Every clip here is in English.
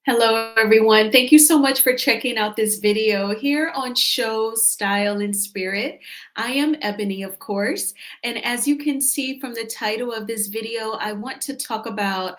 Hello, everyone. Thank you so much for checking out this video here on Show Style and Spirit. I am Ebony, of course, and as you can see from the title of this video, I want to talk about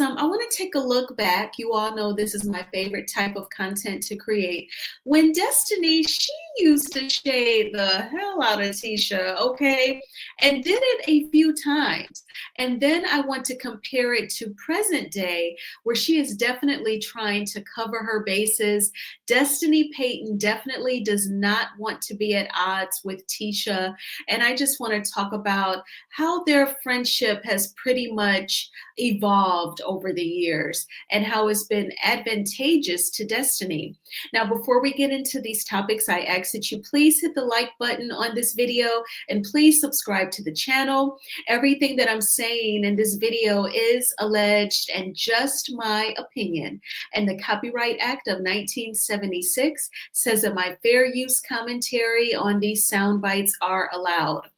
I want to take a look back. You all know this is my favorite type of content to create. When Destiny, she used to shade the hell out of Tisha, okay, and did it a few times. And then I want to compare it to present day, where she is definitely trying to cover her bases. Destiny Payton definitely does not want to be at odds with Tisha. And I just want to talk about how their friendship has pretty much evolved over the years and how it's been advantageous to Destiny. Now, before we get into these topics, I ask that you please hit the like button on this video and please subscribe to the channel. Everything that I'm saying in this video is alleged and just my opinion. And the Copyright Act of 1976 says that my fair use commentary on these sound bites are allowed.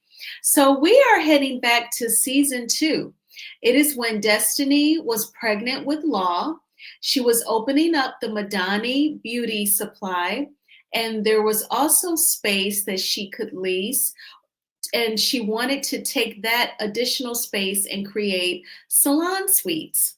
So we are heading back to season 2. It is when Destiny was pregnant with Law. She was opening up the Madani beauty supply, and there was also space that she could lease, and she wanted to take that additional space and create salon suites.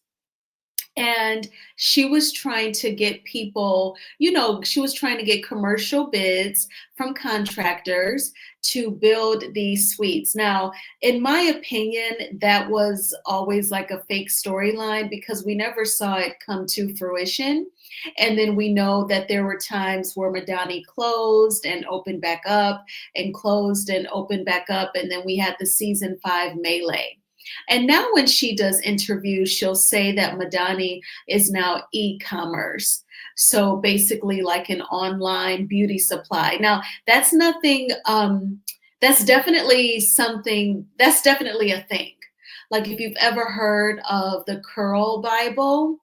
And she was trying to get people, she was trying to get commercial bids from contractors to build these suites. Now, in my opinion, that was always like a fake storyline because we never saw it come to fruition. And then we know that there were times where Madani closed and opened back up and closed and opened back up. And then we had the season 5 melee. And now when she does interviews, she'll say that Madani is now e-commerce. So basically like an online beauty supply. Now, that's nothing, that's definitely a thing. Like if you've ever heard of the Curl Bible,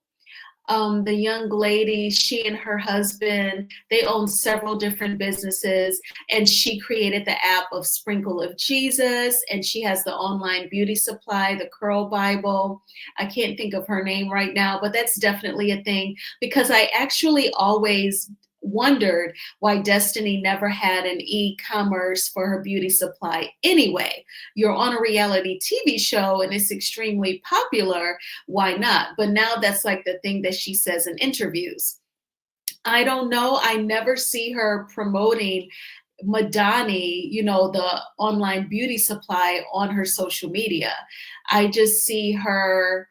the young lady, she and her husband, they own several different businesses, and she created the app of Sprinkle of Jesus, and she has the online beauty supply, the Curl Bible. I can't think of her name right now, but that's definitely a thing because I actually always wondered why Destiny never had an e-commerce for her beauty supply. Anyway, you're on a reality TV show and it's extremely popular. Why not? But now that's like the thing that she says in interviews. I don't know. I never see her promoting Madani, the online beauty supply on her social media. I just see her,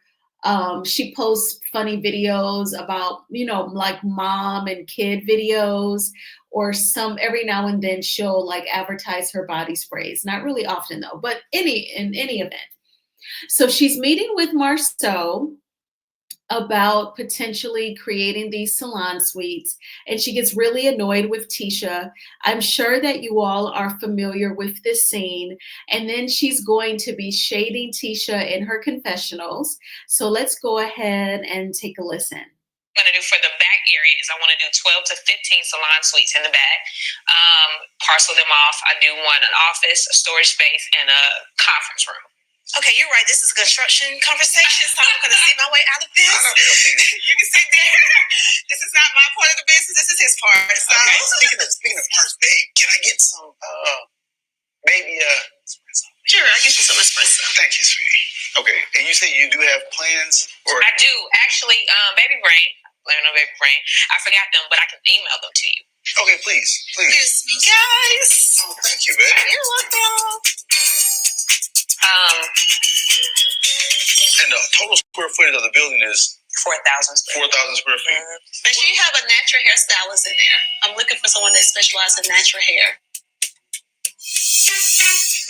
she posts funny videos about, like mom and kid videos, or every now and then she'll like advertise her body sprays. Not really often though, but in any event. So she's meeting with Martell about potentially creating these salon suites, and she gets really annoyed with Tisha. I'm sure that you all are familiar with this scene, and then she's going to be shading Tisha in her confessionals. So let's go ahead and take a listen. I'm going to do for the back areas, I want to do 12 to 15 salon suites in the back, parcel them off. I do want an office, a storage space, and a conference room. Okay, you're right. This is a construction conversation, so I'm going to see my way out of this. You can sit there. This is not my part of the business. This is his part. So. Okay. Speaking of parts, babe, can I get some, maybe espresso? Sure, I'll get you some espresso. Thank you, sweetie. Okay, and you say you do have plans? Or I do. Actually, baby brain. Let me know, baby brain. I forgot them, but I can email them to you. Okay, please. Kiss me, guys. Oh, thank you, baby. You're welcome. And the total square footage of the building is 4,000 square feet. And she have a natural hairstylist in there. I'm looking for someone that specializes in natural hair.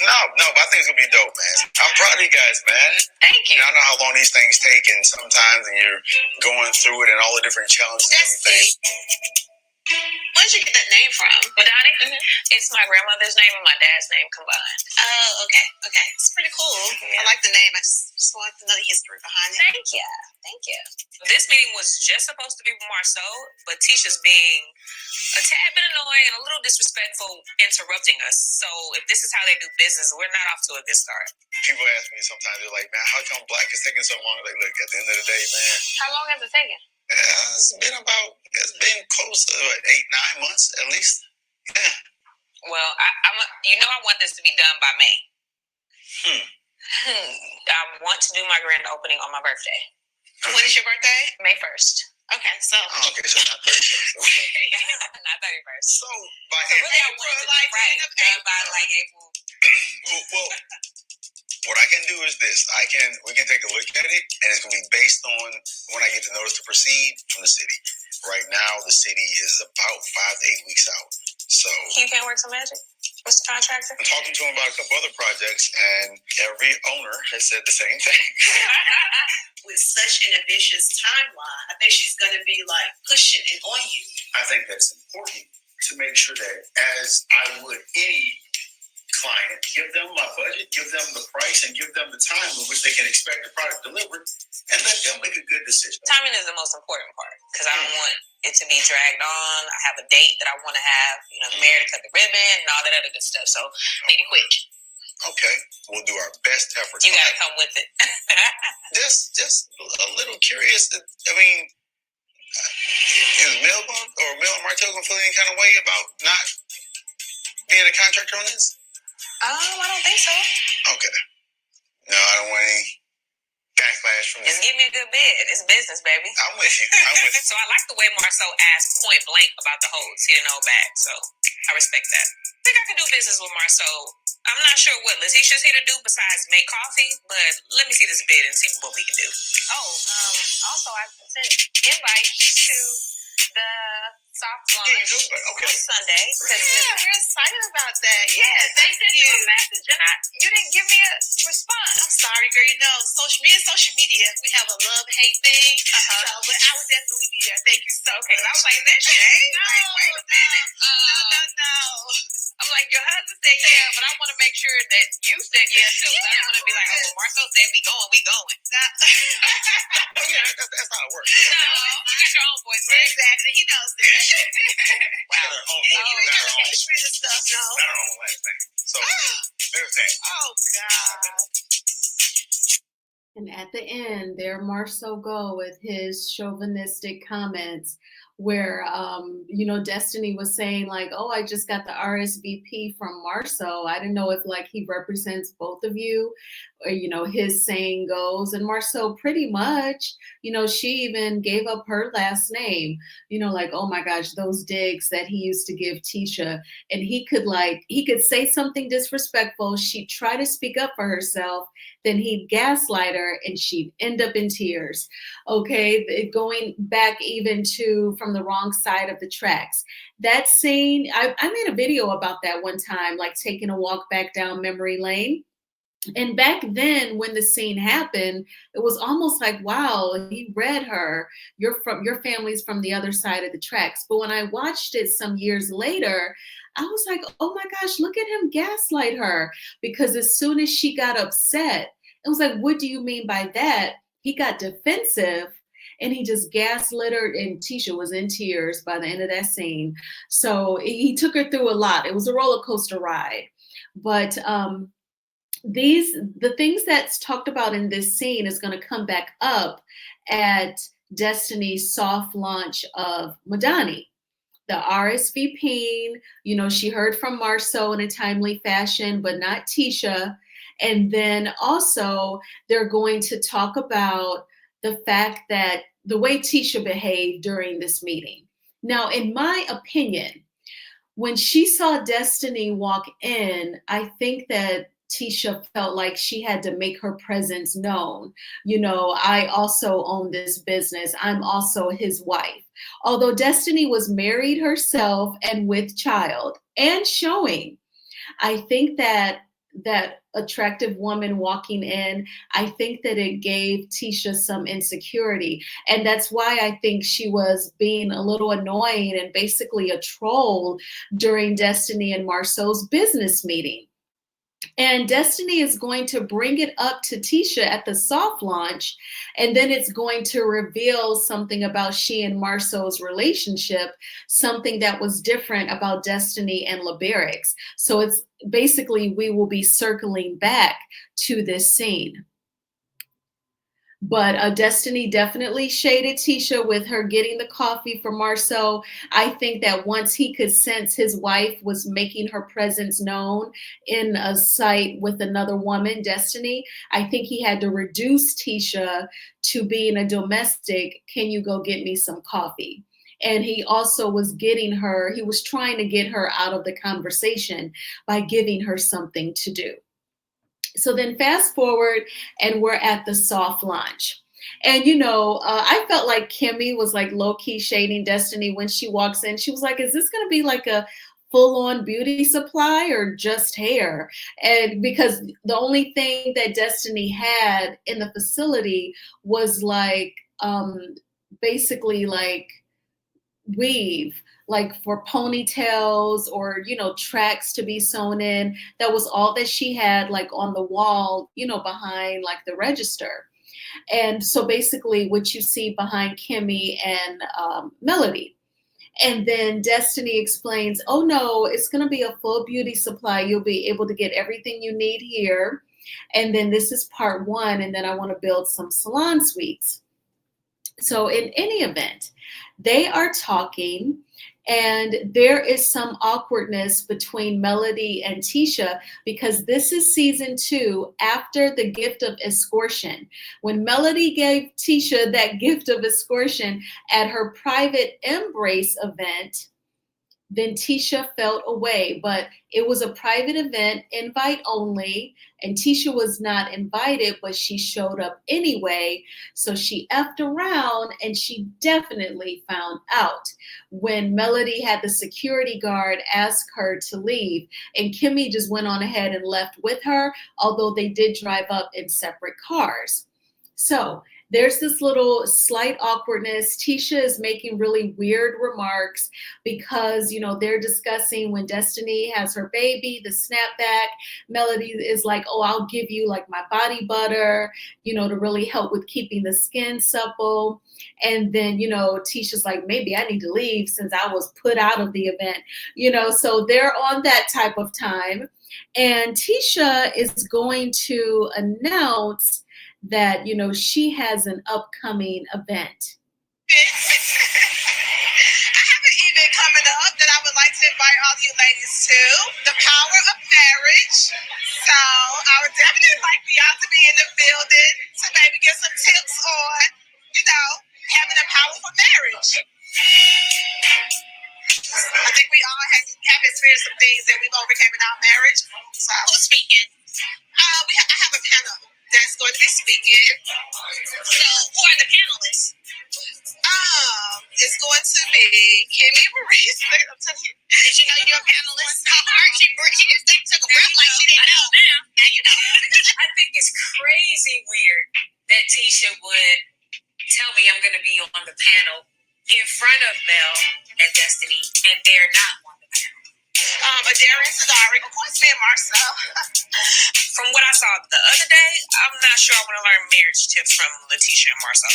No, but I think it's gonna be dope, man. I'm proud of you guys, man. Thank you. I know how long these things take, and sometimes and you're going through it and all the different challenges and everything. Where did you get that name from? Madani? Mm-hmm. It's my grandmother's name and my dad's name combined. Oh, okay. It's pretty cool. Yeah. I like the name. I just want to know the history behind it. Thank you. This meeting was just supposed to be with Marceau, but Tisha's being a tad bit annoying and a little disrespectful, interrupting us. So if this is how they do business, we're not off to a good start. People ask me sometimes, they're like, man, how come Black is taking so long? Like, look, at the end of the day, man. How long has it taken? It's been close to 8, 9 months at least. Yeah. Well, I want this to be done by May. I want to do my grand opening on my birthday. When is your birthday? May 1st. Okay, so. So not 31st. Okay. Not 31st. So by April, really, I want it to be done by like April. Well, what I can do is this. We can take a look at it, and it's going to be based on when I get the notice to proceed from the city. Right now, the city is about 5 to 8 weeks out. So you can't work some magic. What's the contractor? I'm talking to him about a couple other projects, and every owner has said the same thing. With such an ambitious timeline, I think she's going to be like pushing it on you. I think that's important to make sure that, as I would any client, give them my budget, give them the price, and give them the time in which they can expect the product delivered, and let them make a good decision. Timing is the most important part, because I don't want it to be dragged on. I have a date that I want to have, married, cut the ribbon, and all that other good stuff. So, make it quick. Okay, we'll do our best efforts. You gotta come with it. just a little curious. I mean, is Mel and Martell gonna feel any kind of way about not being a contractor on this? I don't think so. Okay. No, I don't want any backlash from this. Just give me a good bid. It's business, baby. I'm with you. So I like the way Marcel asked point blank about the holds. He didn't hold back, so I respect that. I think I can do business with Marcel. I'm not sure what Letitia's here to do besides make coffee, but let me see this bid and see what we can do. Also I sent invites to the soft launch on Sunday. Yeah, we're excited about that. Yeah, thank you. A message and you didn't give me a response. I'm sorry, girl. Social media, we have a love-hate thing. So, but I would definitely be there. Thank you so much. I was like, that's Shady. Wait a minute. No. I'm like, your husband said yeah, but I want to make sure that you said yeah too. Yeah, I don't want to be like, oh, well, Marcel said we going. That's how it works. No, you got your own voice, right? Exactly. He knows that. Wow. You got our own stuff, no. Not our own last name. So there's that. Oh God. And at the end, there Marcel go with his chauvinistic comments where, Destiny was saying like, oh, I just got the RSVP from Marcel. I didn't know if like he represents both of you, or, his saying goes. And Marcel pretty much, she even gave up her last name, like, oh my gosh, those digs that he used to give Tisha. And he could say something disrespectful. She'd try to speak up for herself. Then he'd gaslight her and she'd end up in tears. Okay, going back even to from the wrong side of the tracks. That scene, I made a video about that one time, like taking a walk back down memory lane. And back then, when the scene happened, it was almost like, wow, he read her. Your family's from the other side of the tracks. But when I watched it some years later, I was like, oh my gosh, look at him gaslight her. Because as soon as she got upset, it was like, what do you mean by that? He got defensive and he just gaslit her, and Tisha was in tears by the end of that scene. So he took her through a lot. It was a roller coaster ride. But the things that's talked about in this scene is going to come back up at Destiny's soft launch of Madani. The RSVP, she heard from Marcel in a timely fashion, but not Tisha. And then also they're going to talk about the fact that the way Tisha behaved during this meeting. Now, in my opinion, when she saw Destiny walk in, I think that Tisha felt like she had to make her presence known. I also own this business. I'm also his wife. Although Destiny was married herself and with child and showing, I think that attractive woman walking in, I think that it gave Tisha some insecurity. And that's why I think she was being a little annoying and basically a troll during Destiny and Marcel's business meeting. And Destiny is going to bring it up to Tisha at the soft launch, and then it's going to reveal something about she and Marcel's relationship, something that was different about Destiny and Liberix. So it's basically, we will be circling back to this scene. But Destiny definitely shaded Tisha with her getting the coffee for Marcel. I think that once he could sense his wife was making her presence known in a site with another woman, Destiny, I think he had to reduce Tisha to being a domestic. Can you go get me some coffee? And he also was getting her, he was trying to get her out of the conversation by giving her something to do. So then fast forward and we're at the soft launch. And I felt like Kimmy was like low key shading Destiny when she walks in. She was like, is this going to be like a full on beauty supply or just hair? And because the only thing that Destiny had in the facility was like basically like weave, like for ponytails or tracks to be sewn in. That was all that she had, like on the wall, behind like the register. And so basically what you see behind Kimmy and Melody. And then Destiny explains, oh no, it's going to be a full beauty supply. You'll be able to get everything you need here. And then this is part one. And then I want to build some salon suites. So in any event, they are talking, and there is some awkwardness between Melody and Tisha because this is season 2 after the gift of escortion. When Melody gave Tisha that gift of escortion at her private embrace event, then Tisha felt away, but it was a private event, invite only, and Tisha was not invited, but she showed up anyway. So she effed around and she definitely found out when Melody had the security guard ask her to leave. And Kimmy just went on ahead and left with her, although they did drive up in separate cars. So there's this little slight awkwardness. Tisha is making really weird remarks because, they're discussing when Destiny has her baby, the snapback. Melody is like, oh, I'll give you like my body butter, to really help with keeping the skin supple. And then, Tisha's like, maybe I need to leave since I was put out of the event, so they're on that type of time. And Tisha is going to announce that she has an upcoming event. I have an event coming up that I would like to invite all you ladies to, the power of marriage. So I would definitely like for y'all to be in the building to maybe get some tips on, having a powerful marriage. I think we all have experienced some things that we've overcome in our marriage. So who's speaking? I have a panel that's going to be speaking. So who are the panelists? It's going to be Kimmy Maurice. I'm telling you. Did you know you're a panelist? She just took a breath like she didn't know. Now you know. I think it's crazy weird that Tisha would tell me I'm going to be on the panel in front of Mel and Destiny, and they're not on the panel. Adara and Sadari, of course, me and Marcel. From what I saw the other day, I'm not sure I want to learn marriage tips from Letitia and Marcel.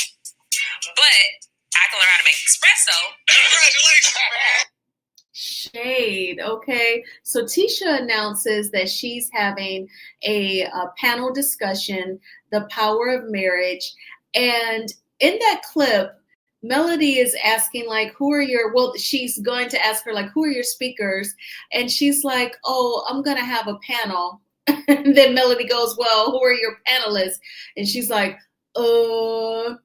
But I can learn how to make espresso. Congratulations, man. Shade. Okay. So Tisha announces that she's having a panel discussion, the power of marriage. And in that clip, Melody is asking like, she's going to ask her like, who are your speakers? And she's like, oh, I'm going to have a panel. And then Melody goes, well, who are your panelists? And she's like, Kimmy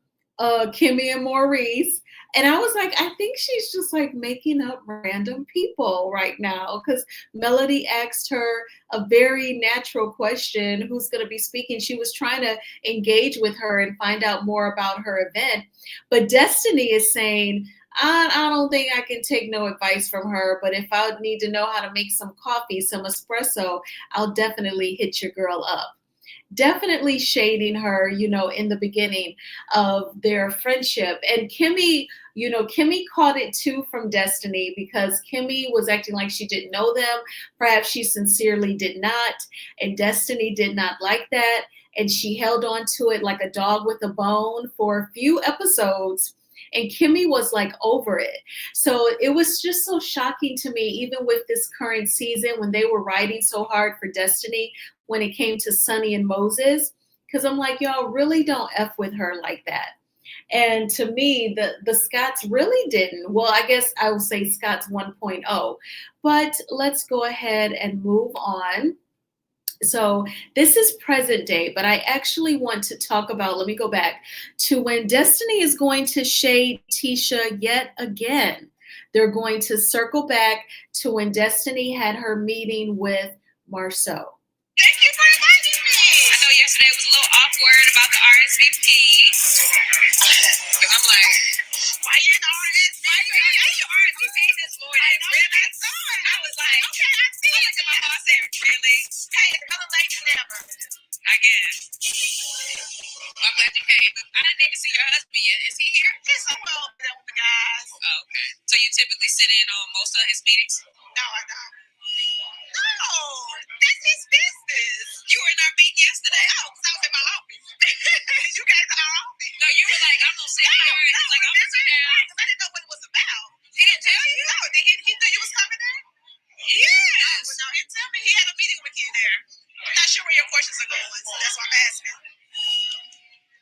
and Maurice. And I was like, I think she's just like making up random people right now because Melody asked her a very natural question, who's going to be speaking. She was trying to engage with her and find out more about her event. But Destiny is saying, I don't think I can take no advice from her, but if I need to know how to make some coffee, some espresso, I'll definitely hit your girl up. Definitely shading her, in the beginning of their friendship. And Kimmy, Kimmy caught it too from Destiny because Kimmy was acting like she didn't know them. Perhaps she sincerely did not. And Destiny did not like that. And she held on to it like a dog with a bone for a few episodes. And Kimmy was like over it. So it was just so shocking to me, even with this current season when they were riding so hard for Destiny when it came to Sonny and Moses. because I'm like, y'all really don't F with her like that. And to me, the Scots really didn't. Well, I guess I will say Scots 1.0. But let's go ahead and move on. So this is present day, but I actually want to talk about, let me go back to when Destiny is going to shade Tisha yet again. They're going to circle back to when Destiny had her meeting with Marceau. Thank you for inviting me. I know yesterday was a little awkward about the RSVP. Because I'm like, why you in the RSVP? Why you in the RSVP this morning? Really? I was like, okay, I see it. I looked at my boss and said, really? Hey, it's better late than never. I guess. Well, I'm glad you came. I didn't even see your husband yet. Is he here? He's somewhere over there with the guys. Oh, okay. So you typically sit in on most of his meetings? No, I don't. No, that's his business. You were in our meeting yesterday. Oh, because I was in my office. You guys are our office. No, you were like, I'm going to sit here. No, like, I'm going to sit down. Because I didn't know what it was about. He didn't tell you? No, he knew you was coming there? Yes. Oh, no, he didn't tell me he had a meeting with you there. I'm not sure where your questions are going, so that's why I'm asking.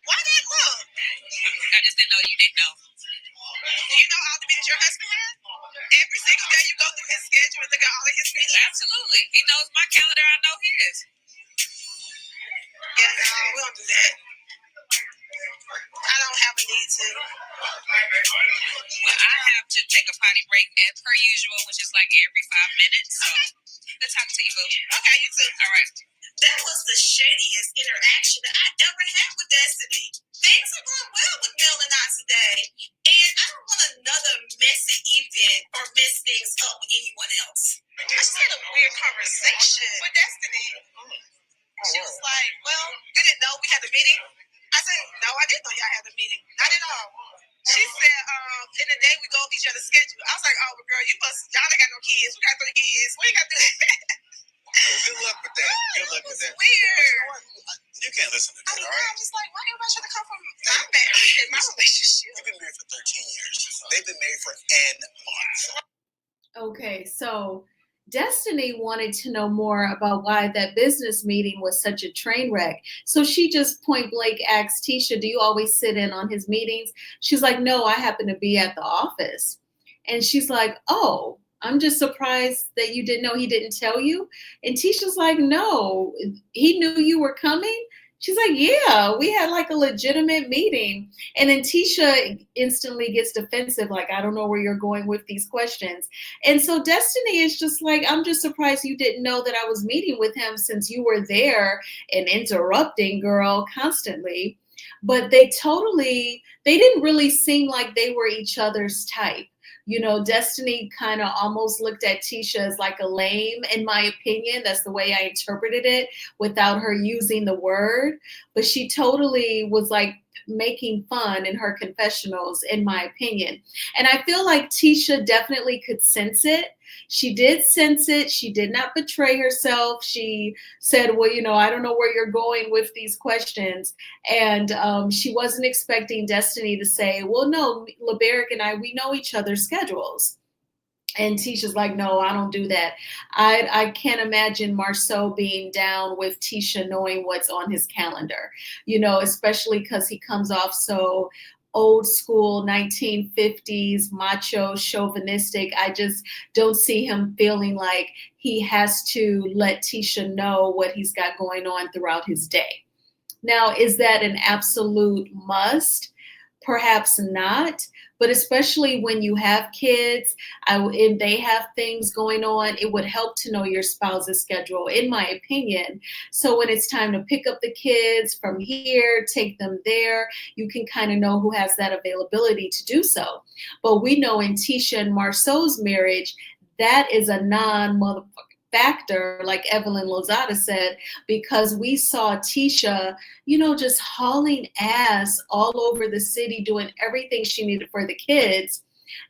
Why that look? I just didn't know you didn't know. Do you know all the meetings your husband has? Every single day you go through his schedule and look at all of his meetings? Absolutely. He knows my calendar. I know his. Yeah, no, we don't do that. I don't have a need to. Well, I have to take a potty break as per usual, which is like every 5 minutes. So, good talk to you, boo. Okay, you too. All right. That was the shadiest interaction I ever had with Destiny. Things are going well with Mel and I today. And I don't want another messy event or mess things up with anyone else. I just had a weird conversation with Destiny. She was like, well, you didn't know we had a meeting? I said, no, I didn't know y'all had a meeting. Not at all. She said, in the day we go over each other's schedule. I was like, oh, but girl, y'all ain't got no kids. We got 3 kids. We ain't got to do that. Good luck with that. Good luck with that. Weird. You can't listen to that, all right? I'm just like, why everybody should have come from my marriage and my relationship? You've been married for 13 years. They've been married for N months. Okay, so Destiny wanted to know more about why that business meeting was such a train wreck. So she just point blank asked Tisha, do you always sit in on his meetings? She's like, no, I happen to be at the office. And she's like, oh, I'm just surprised that you didn't know he didn't tell you. And Tisha's like, no, he knew you were coming. She's like, yeah, we had like a legitimate meeting. And then Tisha instantly gets defensive, like, I don't know where you're going with these questions. And so Destiny is just like, I'm just surprised you didn't know that I was meeting with him since you were there and interrupting, girl, constantly. But they didn't really seem like they were each other's type. You know, Destiny kind of almost looked at Tisha as like a lame, in my opinion. That's the way I interpreted it without her using the word. But she totally was like making fun in her confessionals, in my opinion. And I feel like Tisha definitely could sense it. She did sense it. She did not betray herself. She said, well, you know, I don't know where you're going with these questions. And she wasn't expecting Destiny to say, well, no, LeBaric and I, we know each other's schedules. And Tisha's like, no, I don't do that. I can't imagine Marceau being down with Tisha knowing what's on his calendar, you know, especially because he comes off so old school 1950s macho chauvinistic. I just don't see him feeling like he has to let Tisha know what he's got going on throughout his day. Now, is that an absolute must? Perhaps not, but especially when you have kids and they have things going on, it would help to know your spouse's schedule, in my opinion. So when it's time to pick up the kids from here, take them there, you can kind of know who has that availability to do so. But we know in Tisha and Marceau's marriage, that is a non-motherfucking factor, like Evelyn Lozada said, because we saw Tisha, you know, just hauling ass all over the city, doing everything she needed for the kids.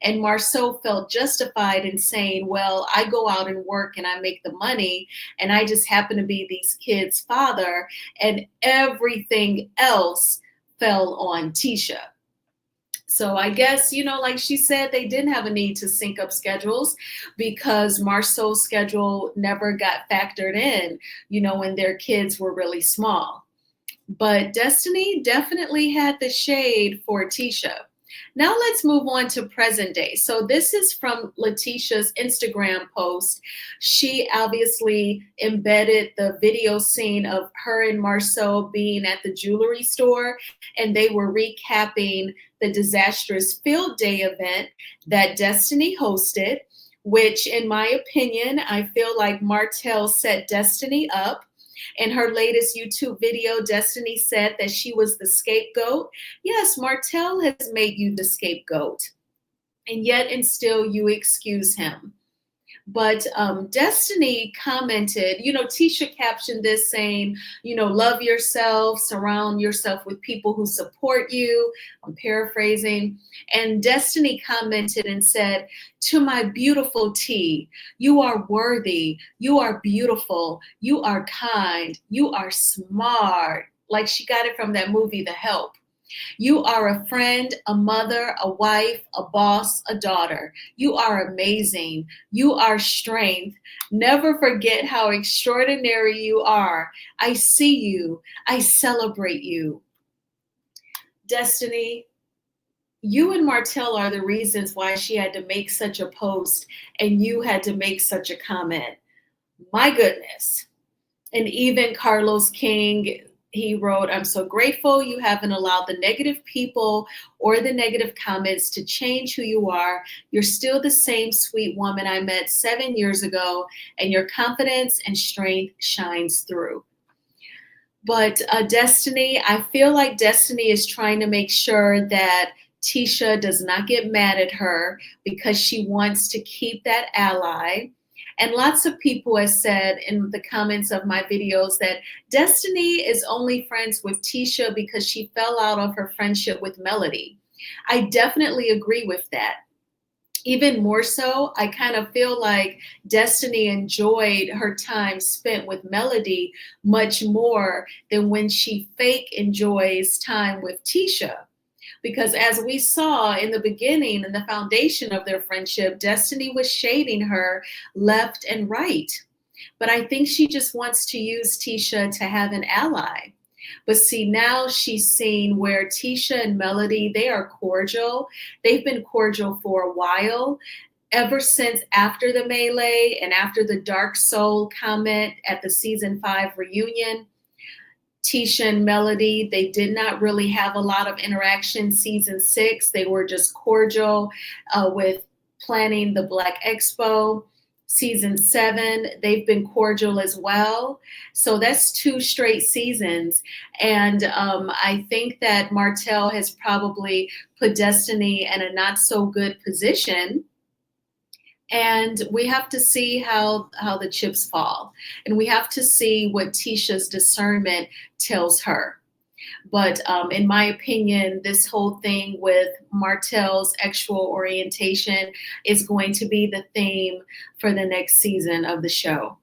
And Marceau felt justified in saying, well, I go out and work and I make the money and I just happen to be these kids' father, and everything else fell on Tisha. So I guess, you know, like she said, they didn't have a need to sync up schedules because Marceau's schedule never got factored in, you know, when their kids were really small. But Destiny definitely had the shade for Tisha. Now let's move on to present day. So this is from Letitia's Instagram post. She obviously embedded the video scene of her and Marcel being at the jewelry store, and they were recapping the disastrous field day event that Destiny hosted, which in my opinion, I feel like Martell set Destiny up. In her latest YouTube video, Destiny said that she was the scapegoat. Yes, Martell has made you the scapegoat, and yet and still you excuse him. But Destiny commented, Tisha captioned this saying, love yourself, surround yourself with people who support you. I'm paraphrasing. And Destiny commented and said, to my beautiful T, you are worthy, you are beautiful, you are kind, you are smart. Like she got it from that movie, The Help. You are a friend, a mother, a wife, a boss, a daughter. You are amazing. You are strength. Never forget how extraordinary you are. I see you. I celebrate you. Destiny, you and Martell are the reasons why she had to make such a post and you had to make such a comment. My goodness. And even Carlos King, he wrote, I'm so grateful you haven't allowed the negative people or the negative comments to change who you are. You're still the same sweet woman I met 7 years ago, and your confidence and strength shines through. But Destiny, I feel like Destiny is trying to make sure that Tisha does not get mad at her because she wants to keep that ally. And lots of people have said in the comments of my videos that Destiny is only friends with Tisha because she fell out of her friendship with Melody. I definitely agree with that. Even more so, I kind of feel like Destiny enjoyed her time spent with Melody much more than when she fake enjoys time with Tisha. Because as we saw in the beginning, in the foundation of their friendship, Destiny was shading her left and right. But I think she just wants to use Tisha to have an ally. But see, now she's seen where Tisha and Melody, they are cordial. They've been cordial for a while, ever since after the melee and after the Dark Soul comment at the season 5 reunion. Tisha and Melody, they did not really have a lot of interaction. Season 6, they were just cordial with planning the Black Expo. Season 7, they've been cordial as well. So that's 2 straight seasons. And I think that Martell has probably put Destiny in a not so good position. And we have to see how the chips fall. And we have to see what Tisha's discernment tells her. But in my opinion, this whole thing with Martell's sexual orientation is going to be the theme for the next season of the show.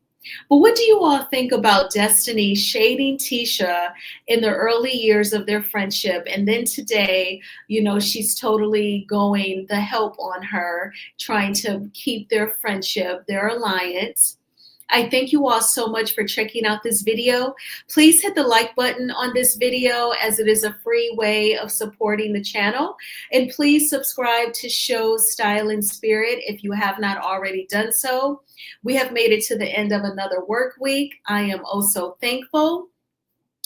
But what do you all think about Destiny shading Tisha in the early years of their friendship? And then today, she's totally going the help on her, trying to keep their friendship, their alliance. I thank you all so much for checking out this video. Please hit the like button on this video as it is a free way of supporting the channel. And please subscribe to Shows Style and Spirit if you have not already done so. We have made it to the end of another work week. I am also thankful.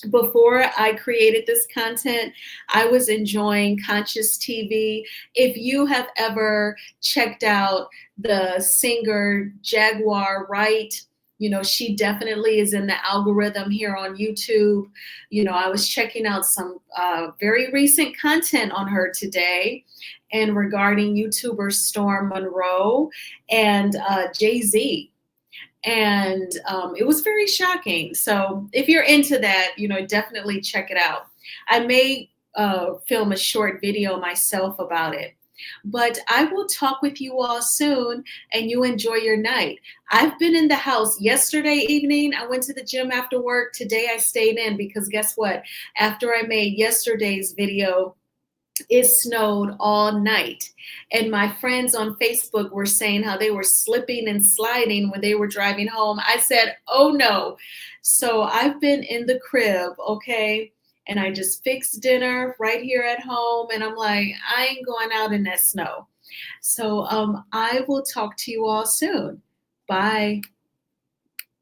Before I created this content, I was enjoying Conscious TV. If you have ever checked out the singer Jaguar Wright, she definitely is in the algorithm here on YouTube. I was checking out some very recent content on her today and regarding YouTuber Storm Monroe and Jay-Z. And it was very shocking. So if you're into that, definitely check it out. I may film a short video myself about it. But I will talk with you all soon, and you enjoy your night. I've been in the house yesterday evening. I went to the gym after work. Today I stayed in because guess what? After I made yesterday's video, it snowed all night. And my friends on Facebook were saying how they were slipping and sliding when they were driving home. I said, oh no. So I've been in the crib, okay? and I just fixed dinner right here at home. And I'm like, I ain't going out in that snow. So I will talk to you all soon. Bye.